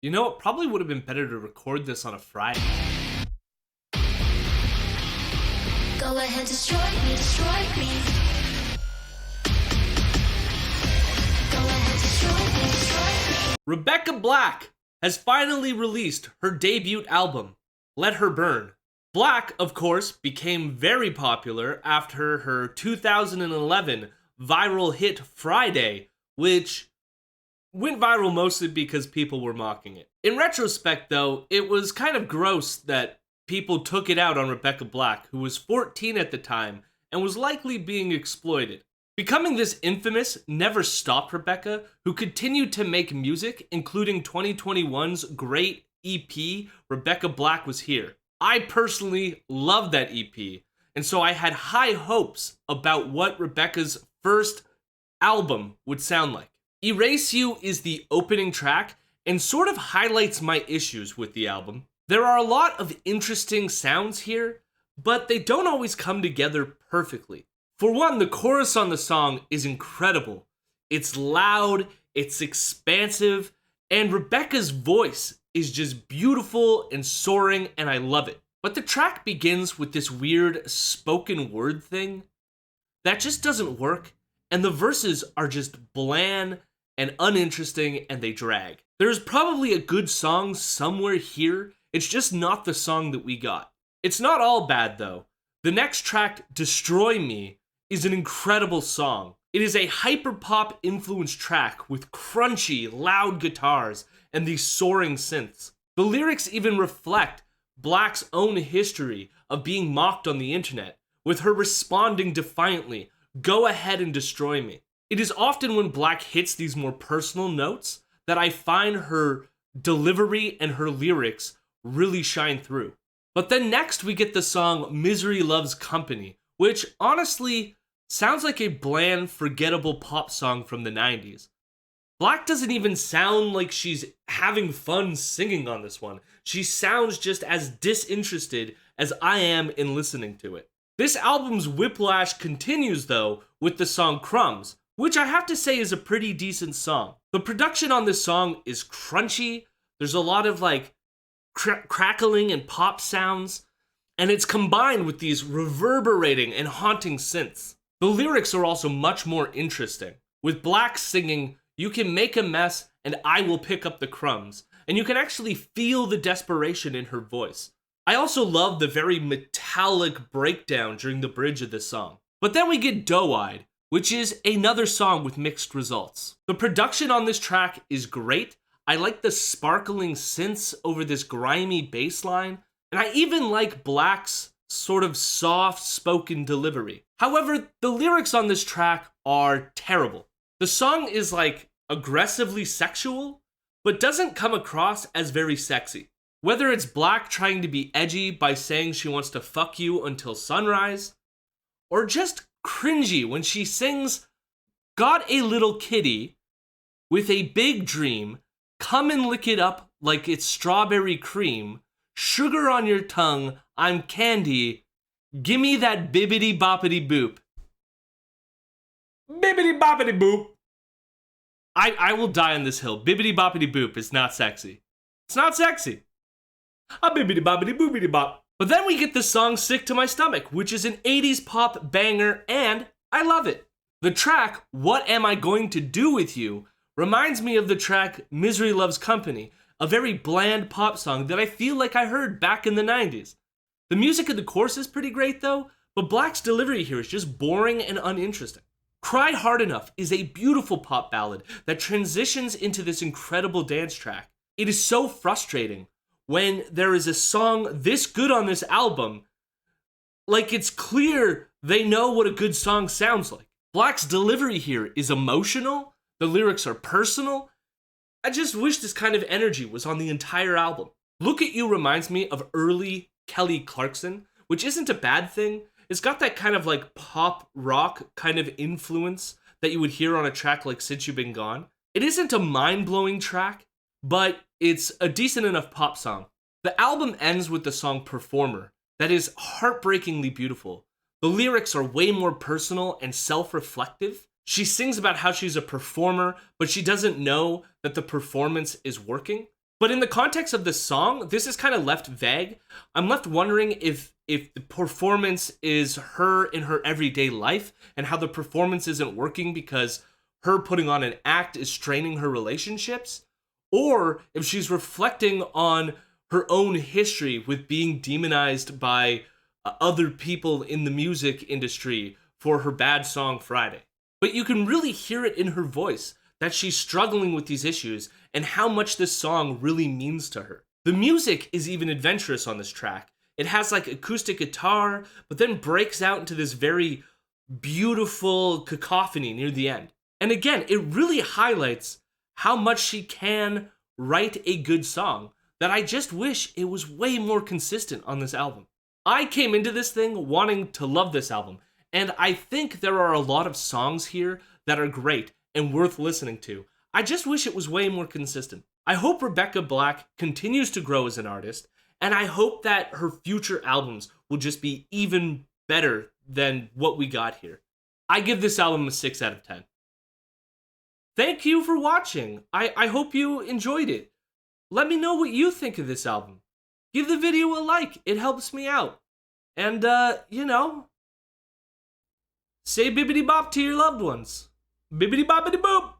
You know, it probably would have been better to record this on a Friday. Go ahead, destroy me, destroy me. Go ahead, destroy me, destroy me. Rebecca Black has finally released her debut album, Let Her Burn. Black, of course, became very popular after her 2011 viral hit Friday, which went viral mostly because people were mocking it. In retrospect, though, it was kind of gross that people took it out on Rebecca Black, who was 14 at the time and was likely being exploited. Becoming this infamous never stopped Rebecca, who continued to make music, including 2021's great EP, Rebecca Black Was Here. I personally loved that EP, and so I had high hopes about what Rebecca's first album would sound like. Erase You is the opening track and sort of highlights my issues with the album. There are a lot of interesting sounds here, but they don't always come together perfectly. For one, the chorus on the song is incredible. It's loud, it's expansive, and Rebecca's voice is just beautiful and soaring, and I love it. But the track begins with this weird spoken word thing that just doesn't work, and the verses are just bland and uninteresting, and they drag. There's probably a good song somewhere here, it's just not the song that we got. It's not all bad though. The next track, Destroy Me, is an incredible song. It is a hyperpop influenced track with crunchy, loud guitars and these soaring synths. The lyrics even reflect Black's own history of being mocked on the internet, with her responding defiantly, "Go ahead and destroy me." It is often when Black hits these more personal notes that I find her delivery and her lyrics really shine through. But then next we get the song Misery Loves Company, which honestly sounds like a bland, forgettable pop song from the 90s. Black doesn't even sound like she's having fun singing on this one. She sounds just as disinterested as I am in listening to it. This album's whiplash continues though with the song Crumbs, which I have to say is a pretty decent song. The production on this song is crunchy. There's a lot of crackling and pop sounds, and it's combined with these reverberating and haunting synths. The lyrics are also much more interesting, with Black singing, "You can make a mess and I will pick up the crumbs," and you can actually feel the desperation in her voice. I also love the very metallic breakdown during the bridge of this song. But then we get Doe-Eyed, which is another song with mixed results. The production on this track is great. I like the sparkling synths over this grimy bass line, and I even like Black's sort of soft spoken delivery. However, the lyrics on this track are terrible. The song is aggressively sexual, but doesn't come across as very sexy. Whether it's Black trying to be edgy by saying she wants to fuck you until sunrise, or just cringy when she sings, "Got a little kitty with a big dream, come and lick it up like it's strawberry cream, sugar on your tongue, I'm candy, gimme that bibbity boppity boop." Bibbity boppity boop. I will die on this hill. Bibbity boppity boop is not sexy. It's not sexy. A bibbity boppity boopity bop. But then we get the song Sick to My Stomach, which is an 80s pop banger, and I love it. The track, What Am I Going to Do With You, reminds me of the track Misery Loves Company, a very bland pop song that I feel like I heard back in the 90s. The music of the chorus is pretty great though, but Black's delivery here is just boring and uninteresting. Cry Hard Enough is a beautiful pop ballad that transitions into this incredible dance track. It is so frustrating when there is a song this good on this album, it's clear they know what a good song sounds like. Black's delivery here is emotional, the lyrics are personal. I just wish this kind of energy was on the entire album. Look at You reminds me of early Kelly Clarkson, which isn't a bad thing. It's got that kind of pop rock kind of influence that you would hear on a track like Since You've Been Gone. It isn't a mind-blowing track, but it's a decent enough pop song. The album ends with the song Performer that is heartbreakingly beautiful. The lyrics are way more personal and self-reflective. She sings about how she's a performer, but she doesn't know that the performance is working. But in the context of this song, this is kind of left vague. I'm left wondering if the performance is her in her everyday life and how the performance isn't working because her putting on an act is straining her relationships, or if she's reflecting on her own history with being demonized by other people in the music industry for her bad song Friday. But you can really hear it in her voice that she's struggling with these issues and how much this song really means to her. The music is even adventurous on this track. It has like acoustic guitar, but then breaks out into this very beautiful cacophony near the end. And again, it really highlights how much she can write a good song that I just wish it was way more consistent on this album. I came into this thing wanting to love this album, and I think there are a lot of songs here that are great and worth listening to. I just wish it was way more consistent. I hope Rebecca Black continues to grow as an artist, and I hope that her future albums will just be even better than what we got here. I give this album a 6 out of 10. Thank you for watching. I hope you enjoyed it. Let me know what you think of this album. Give the video a like, it helps me out. And, say bibbidi bop to your loved ones. Bibbidi boppity boop!